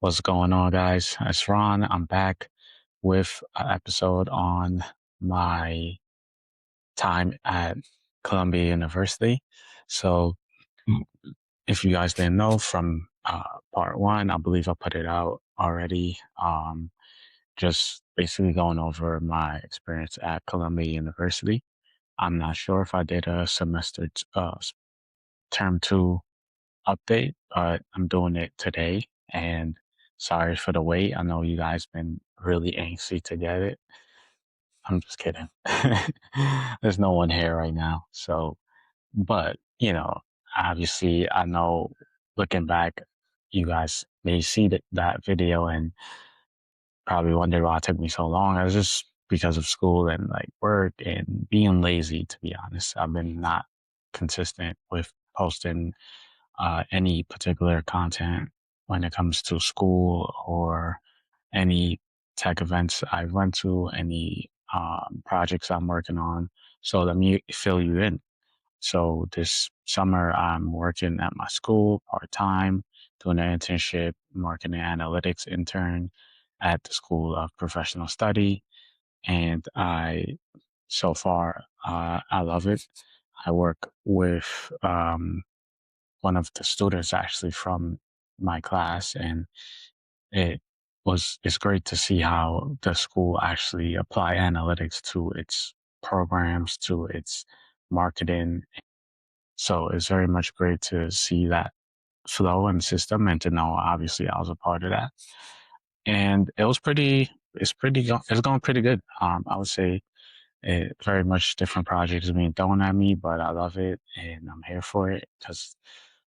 What's going on, guys? It's Ron. I'm back with an episode on my time at Columbia University. So, if you guys didn't know from part one, I believe I put it out already. Just basically going over my experience at Columbia University. I'm not sure if I did a term two update, but I'm doing it today. And sorry for the wait. I know you guys been really antsy to get it. I'm just kidding. There's no one here right now. So, but obviously, I know looking back, you guys may see that video and probably wondered why it took me so long. It was just because of school and like work and being lazy, to be honest. I've been not consistent with posting any particular content when it comes to school or any tech events I went to, any projects I'm working on. So let me fill you in. So this summer, I'm working at my school part time, doing an internship, marketing analytics intern at the School of Professional Study. And so far, I love it. I work with one of the students actually from my class, and it it's great to see how the school actually apply analytics to its programs, to its marketing. So it's very much great to see that flow and system and to know obviously I was a part of that. And it's going pretty good. I would say very much different projects being thrown at me, but I love it and I'm here for it because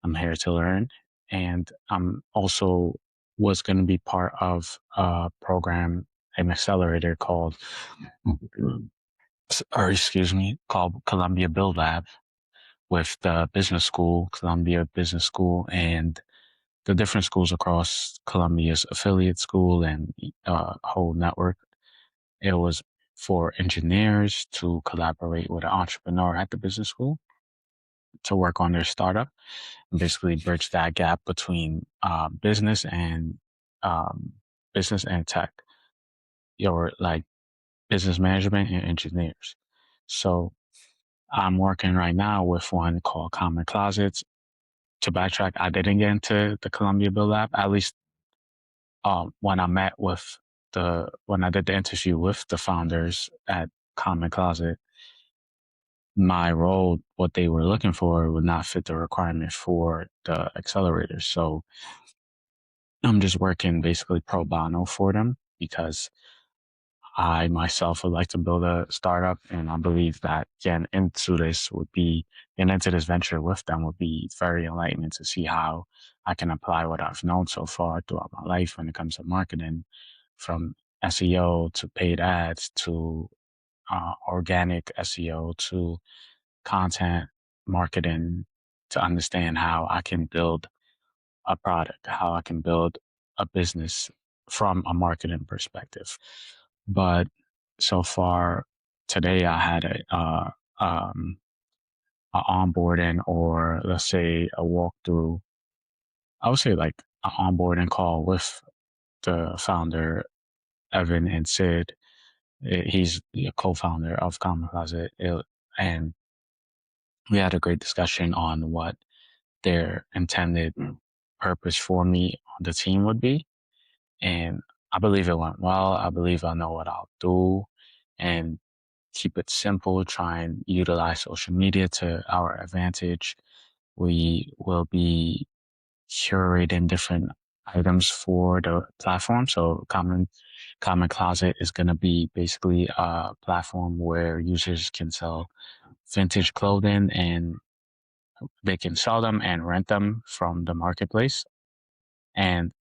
I'm here to learn. And I'm also was going to be part of a program, an accelerator called Columbia Build Lab with the business school, Columbia Business School, and the different schools across Columbia's affiliate school and whole network. It was for engineers to collaborate with an entrepreneur at the business school to work on their startup and basically bridge that gap between um, business and tech, or like business management and engineers. So I'm working right now with one called Common Closets. To backtrack, I didn't get into the Columbia Build Lab, at least when I did the interview with the founders at Common Closet. My role, what they were looking for, would not fit the requirement for the accelerator. So I'm just working basically pro bono for them because I myself would like to build a startup, and I believe that getting into this venture with them would be very enlightening to see how I can apply what I've known so far throughout my life when it comes to marketing, from SEO to paid ads to organic SEO to content marketing, to understand how I can build a product, how I can build a business from a marketing perspective. But so far today, I had a onboarding, or let's say a walkthrough. I would say like an onboarding call with the founder, Evan and Sid. He's the co-founder of Common Closet, and we had a great discussion on what their intended purpose for me on the team would be. And I believe it went well. I believe I know what I'll do and keep it simple, try and utilize social media to our advantage. We will be curating different items for the platform. So Common Closet is going to be basically a platform where users can sell vintage clothing, and they can sell them and rent them from the marketplace. And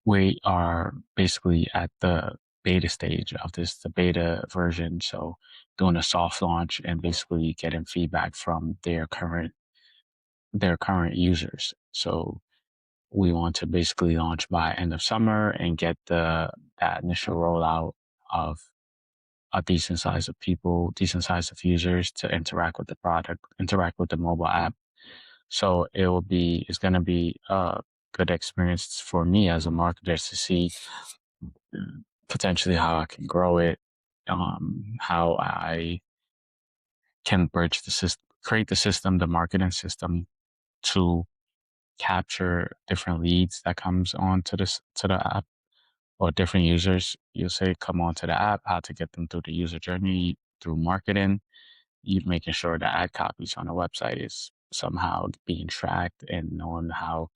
we are basically at the beta stage of this, the beta version. So doing a soft launch and basically getting feedback from their current users. So we want to basically launch by end of summer and get that initial rollout of a decent size of people, decent size of users to interact with the product, interact with the mobile app. So it's going to be good experience for me as a marketer to see potentially how I can grow it, how I can bridge the system, create the system, the marketing system to capture different leads that comes on to this to the app or different users. You'll say come on to the app, how to get them through the user journey through marketing, you making sure the ad copies on the website is somehow being tracked and knowing how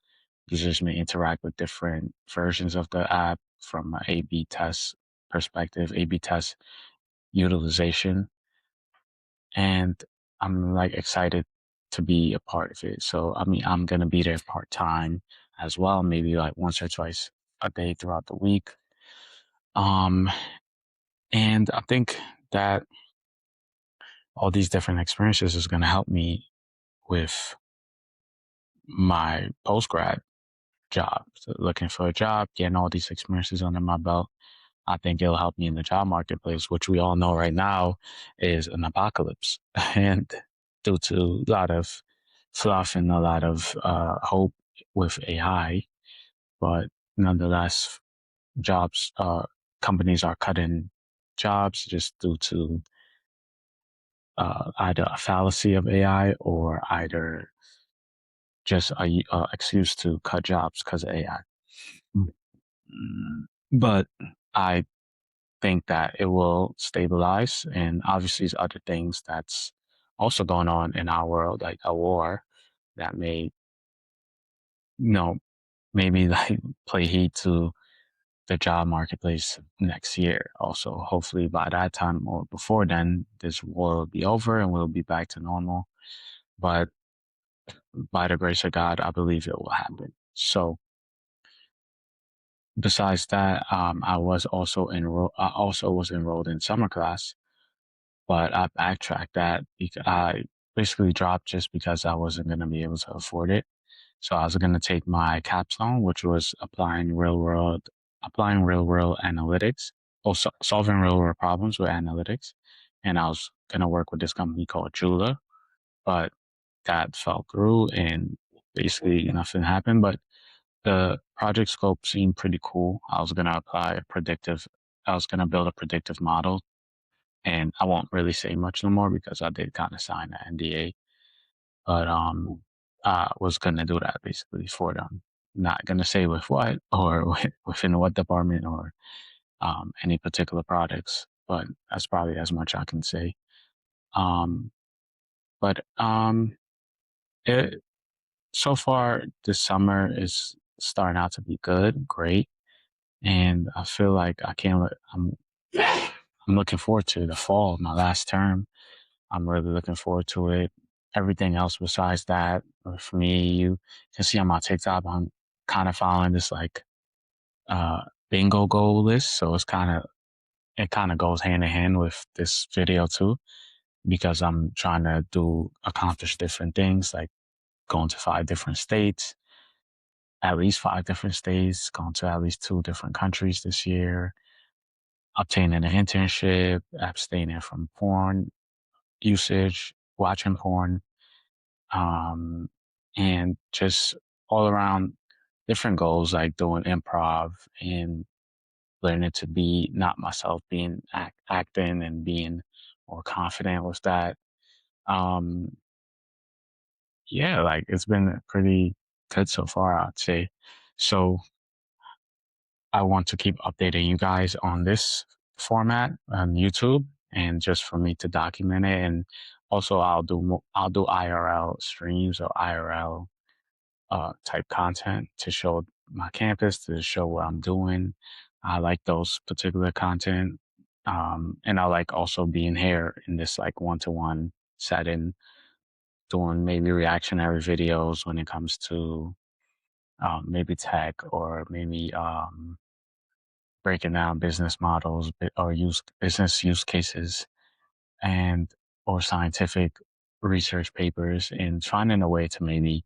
users may interact with different versions of the app from an A/B test perspective, A/B test utilization, and I'm like excited to be a part of it. So I mean, I'm gonna be there part time as well, maybe like once or twice a day throughout the week. Um, and I think that all these different experiences is gonna help me with my post grad job. So looking for a job, getting all these experiences under my belt. I think it'll help me in the job marketplace, which we all know right now is an apocalypse. And due to a lot of fluff and a lot of hope with AI, but nonetheless, jobs, companies are cutting jobs just due to either a fallacy of AI or either just a excuse to cut jobs because of AI. But I think that it will stabilize. And obviously, there's other things that's also going on in our world, like a war that may, you know, maybe like play heat to the job marketplace next year. Also, hopefully by that time or before then, this war will be over and we'll be back to normal. But by the grace of God, I believe it will happen. So besides that, I also was enrolled in summer class, but I backtracked that because I basically dropped just because I wasn't going to be able to afford it. So I was going to take my capstone, which was applying real world analytics, or solving real world problems with analytics. And I was going to work with this company called Joomla, but that fell through and basically nothing happened. But the project scope seemed pretty cool. I was going to build a predictive model, and I won't really say much no more because I did kind of sign an NDA. But I was gonna do that basically for them. Not gonna say with what or within what department or any particular products, but that's probably as much I can say. Um, but it so far this summer is starting out to be good, great, and I feel like I can't. I'm looking forward to the fall, my last term. I'm really looking forward to it. Everything else besides that, for me, you can see on my TikTok, I'm kind of following this like bingo goal list. So it kind of goes hand in hand with this video too, because I'm trying to accomplish different things, like going to 5 different states, at least 5 different states, going to at least 2 different countries this year, obtaining an internship, abstaining from porn usage, watching porn, um, and just all around different goals like doing improv and learning to be not myself, being acting and being more confident with that. Um, yeah, like it's been pretty good so far, I'd say. So I want to keep updating you guys on this format on YouTube and just for me to document it. And also I'll do IRL streams or IRL type content to show my campus, to show what I'm doing. I like those particular content. And I like also being here in this like one-to-one setting, doing maybe reactionary videos when it comes to maybe tech or maybe breaking down business models or business use cases and or scientific research papers and finding a way to maybe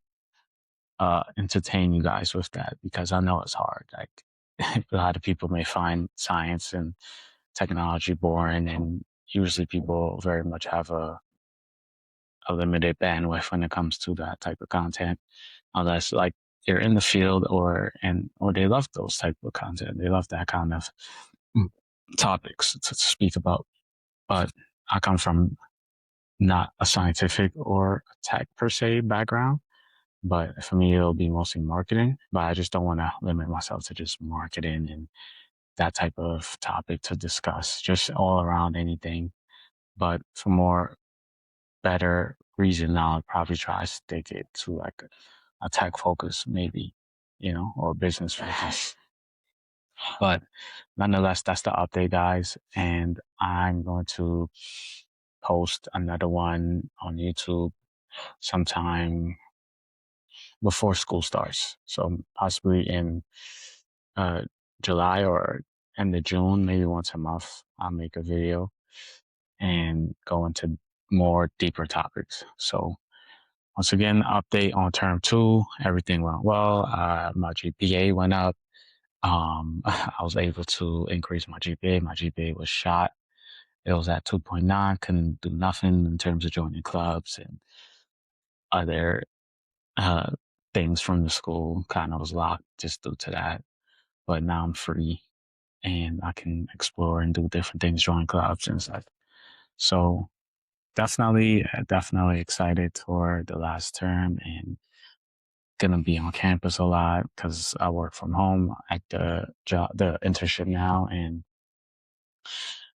entertain you guys with that because I know it's hard. Like a lot of people may find science and technology boring, and usually people very much have a limited bandwidth when it comes to that type of content, unless like they're in the field or they love those type of content. They love that kind of mm, topics to speak about. But I come from not a scientific or tech per se background, but for me it'll be mostly marketing. But I just don't want to limit myself to just marketing and that type of topic to discuss, just all around anything. But for more better reason, I'll probably try to stick it to like a tech focus, maybe, or business focus. But nonetheless, that's the update, guys. And I'm going to post another one on YouTube sometime before school starts. So possibly in uh, July or end of June, maybe once a month, I'll make a video and go into more deeper topics. So once again, update on term 2, everything went well. My GPA went up. I was able to increase my GPA. My GPA was shot. It was at 2.9. Couldn't do nothing in terms of joining clubs and other uh, things from the school. Kind of was locked just due to that. But now I'm free and I can explore and do different things, join clubs and such. So definitely excited for the last term and gonna be on campus a lot because I work from home at the job, the internship now, and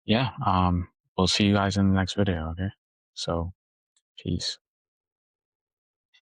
yeah, we'll see you guys in the next video. Okay, so peace.